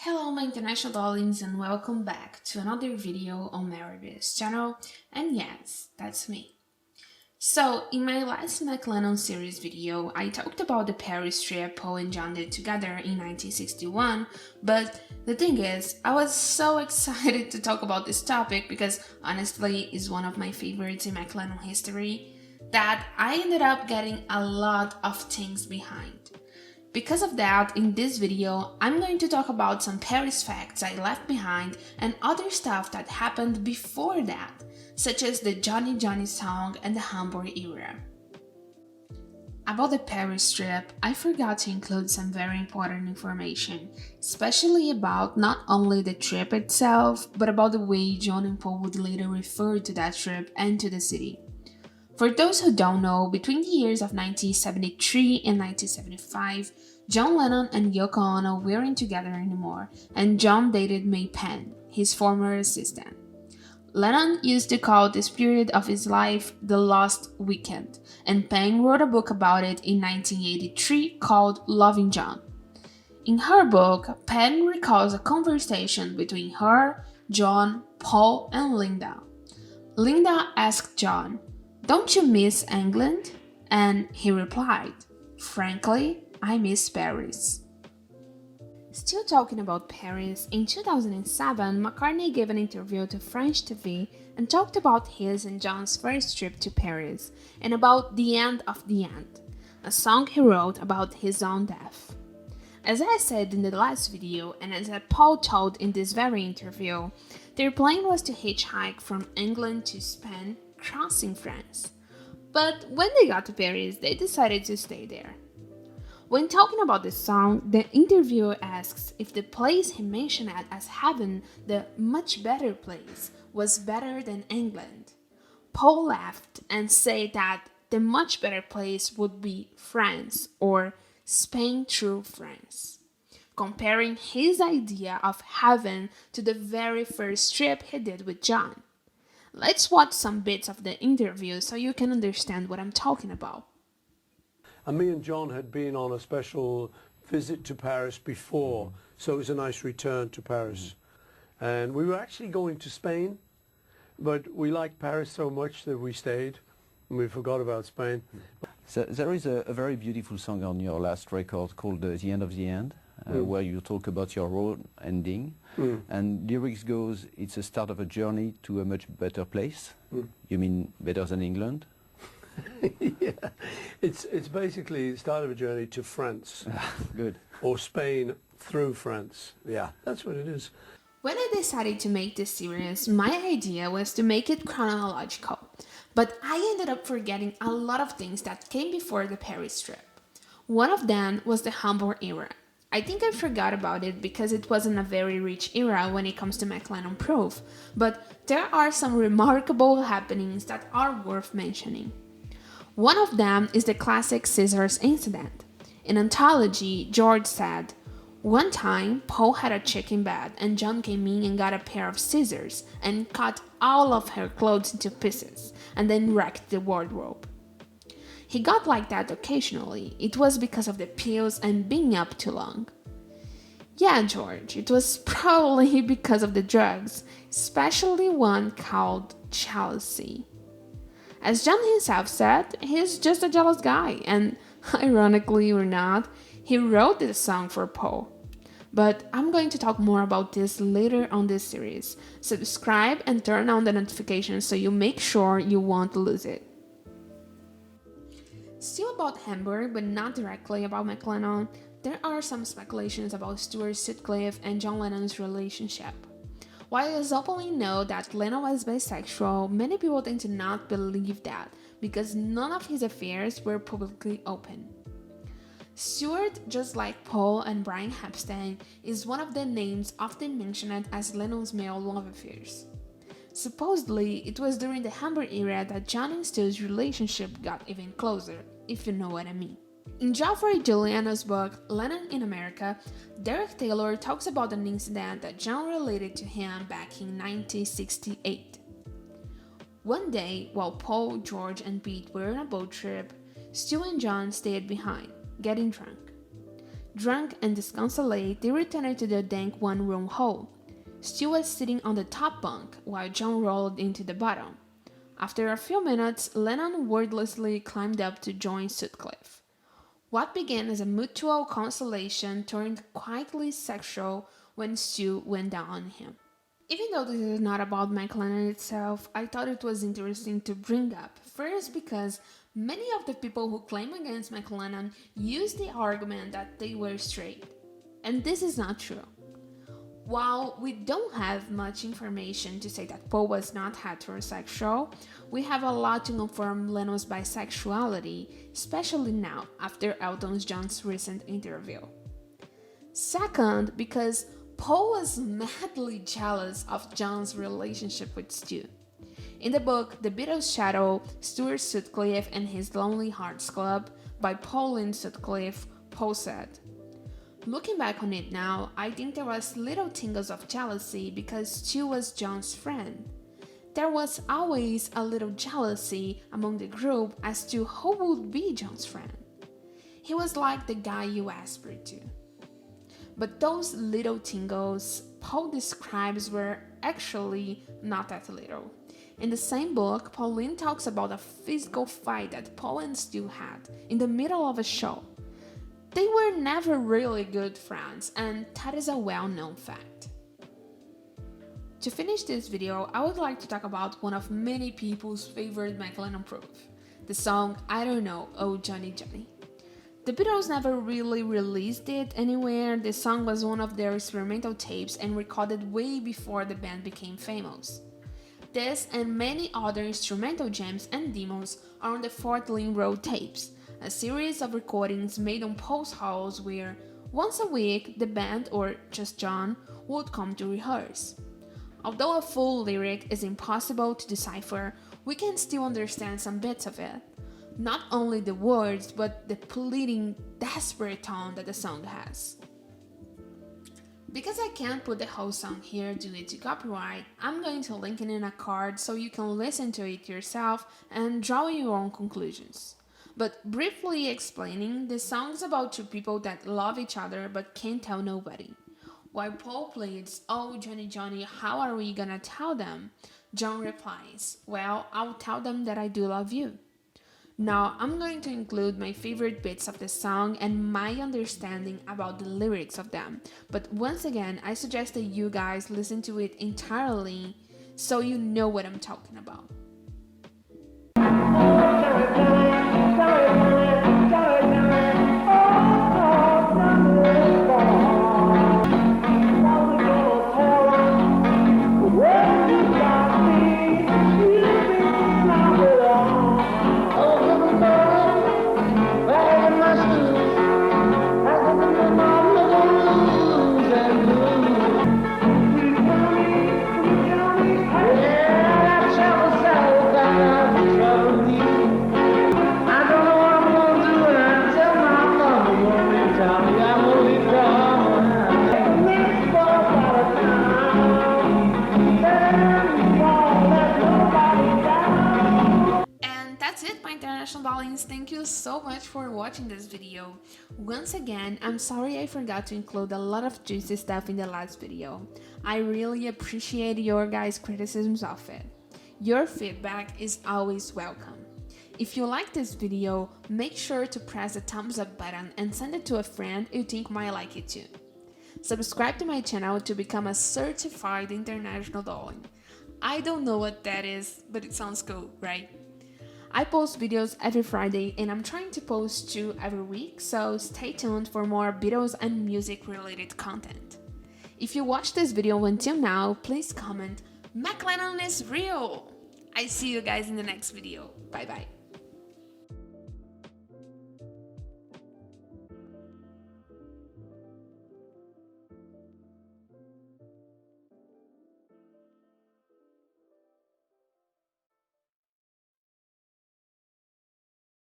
Hello my international darlings and welcome back to another video on Mary's channel, and yes, that's me. So in my last Mclennon Series video, I talked about the Paris trip Paul and John did together in 1961, but the thing is, I was so excited to talk about this topic because honestly it's one of my favorites in Mclennon history that I ended up getting a lot of things behind. Because of that, in this video, I'm going to talk about some Paris facts I left behind and other stuff that happened before that, such as the Johnny Johnny song and the Hamburg era. About the Paris trip, I forgot to include some very important information, especially about not only the trip itself, but about the way John and Paul would later refer to that trip and to the city. For those who don't know, between the years of 1973 and 1975, John Lennon and Yoko Ono weren't together anymore, and John dated May Penn, his former assistant. Lennon used to call this period of his life the Lost Weekend, and Penn wrote a book about it in 1983 called Loving John. In her book, Penn recalls a conversation between her, John, Paul, and Linda. Linda asked John, "Don't you miss England?" And he replied, "Frankly, I miss Paris." Still talking about Paris, in 2007, McCartney gave an interview to French TV and talked about his and John's first trip to Paris and about The End of the End, a song he wrote about his own death. As I said in the last video, and as Paul told in this very interview, their plan was to hitchhike from England to Spain, crossing France. But when they got to Paris, they decided to stay there. When talking about this song, the interviewer asks if the place he mentioned it as heaven, the much better place, was better than England. Paul laughed and said that the much better place would be France or Spain through France, comparing his idea of heaven to the very first trip he did with John. Let's watch some bits of the interview so you can understand what I'm talking about. And me and John had been on a special visit to Paris before, so it was a nice return to Paris. And we were actually going to Spain, but we liked Paris so much that we stayed, and we forgot about Spain. So there is a very beautiful song on your last record called The End of the End, where you talk about your road ending. And lyrics goes, it's the start of a journey to a much better place. You mean better than England? Yeah, it's basically the start of a journey to France. Good. Or Spain through France. Yeah, that's what it is. When I decided to make this series, my idea was to make it chronological, but I ended up forgetting a lot of things that came before the Paris trip. One of them was the Hamburg era. I think I forgot about it because it wasn't a very rich era when it comes to Mclennon proof, but there are some remarkable happenings that are worth mentioning. One of them is the classic scissors incident. In Anthology, George said, "One time, Paul had a chicken bed and John came in and got a pair of scissors and cut all of her clothes into pieces and then wrecked the wardrobe." He got like that occasionally. It was because of the pills and being up too long. Yeah, George, it was probably because of the drugs, especially one called jealousy. As John himself said, he's just a jealous guy, and ironically or not, he wrote this song for Paul. But I'm going to talk more about this later on this series. Subscribe and turn on the notifications so you make sure you won't lose it. Still about Hamburg, but not directly about Mclennon, there are some speculations about Stuart, Sutcliffe, and John Lennon's relationship. While it's openly known that Lennon was bisexual, many people tend to not believe that because none of his affairs were publicly open. Stuart, just like Paul and Brian Epstein, is one of the names often mentioned as Lennon's male love affairs. Supposedly, it was during the Hamburg era that John and Stu's relationship got even closer, if you know what I mean. In Geoffrey Giuliano's book, Lennon in America, Derek Taylor talks about an incident that John related to him back in 1968. One day, while Paul, George, and Pete were on a boat trip, Stu and John stayed behind, getting drunk. Drunk and disconsolate, they returned to their dank one-room hole. Stu was sitting on the top bunk, while John rolled into the bottom. After a few minutes, Lennon wordlessly climbed up to join Sutcliffe. What began as a mutual consolation turned quietly sexual when Stu went down on him. Even though this is not about Mclennon itself, I thought it was interesting to bring up. First, because many of the people who claim against Mclennon use the argument that they were straight. And this is not true. While we don't have much information to say that Paul was not heterosexual, we have a lot to confirm Lennon's bisexuality, especially now after Elton John's recent interview. Second, because Paul was madly jealous of John's relationship with Stu. In the book The Beatles Shadow, Stuart Sutcliffe and His Lonely Hearts Club by Pauline Sutcliffe, Paul said, "Looking back on it now, I think there was little tingles of jealousy because Stu was John's friend. There was always a little jealousy among the group as to who would be John's friend. He was like the guy you aspired to. But those little tingles Paul describes were actually not that little. In the same book, Pauline talks about a physical fight that Paul and Stu had in the middle of a show. They were never really good friends, and that is a well-known fact." To finish this video, I would like to talk about one of many people's favorite Mclennon proof, the song I Don't Know, Oh Johnny Johnny. The Beatles never really released it anywhere. The song was one of their experimental tapes and recorded way before the band became famous. This and many other instrumental jams and demos are on the 14 Road tapes, a series of recordings made on Paul's house where, once a week, the band, or just John, would come to rehearse. Although a full lyric is impossible to decipher, we can still understand some bits of it. Not only the words, but the pleading, desperate tone that the song has. Because I can't put the whole song here due to copyright, I'm going to link it in a card so you can listen to it yourself and draw your own conclusions. But briefly explaining, the song is about two people that love each other but can't tell nobody. While Paul pleads, "Oh Johnny Johnny, how are we gonna tell them?" John replies, "Well, I'll tell them that I do love you." Now, I'm going to include my favorite bits of the song and my understanding about the lyrics of them. But once again, I suggest that you guys listen to it entirely so you know what I'm talking about. Thank you so much for watching this video. Once again, I'm sorry I forgot to include a lot of juicy stuff in the last video. I really appreciate your guys' criticisms of it. Your feedback is always welcome. If you like this video, make sure to press the thumbs up button and send it to a friend you think might like it too. Subscribe to my channel to become a certified international darling. I don't know what that is, but it sounds cool, right? I post videos every Friday and I'm trying to post 2 every week, so stay tuned for more Beatles and music related content. If you watched this video until now, please comment, "Mclennon is real!" I see you guys in the next video. Bye bye.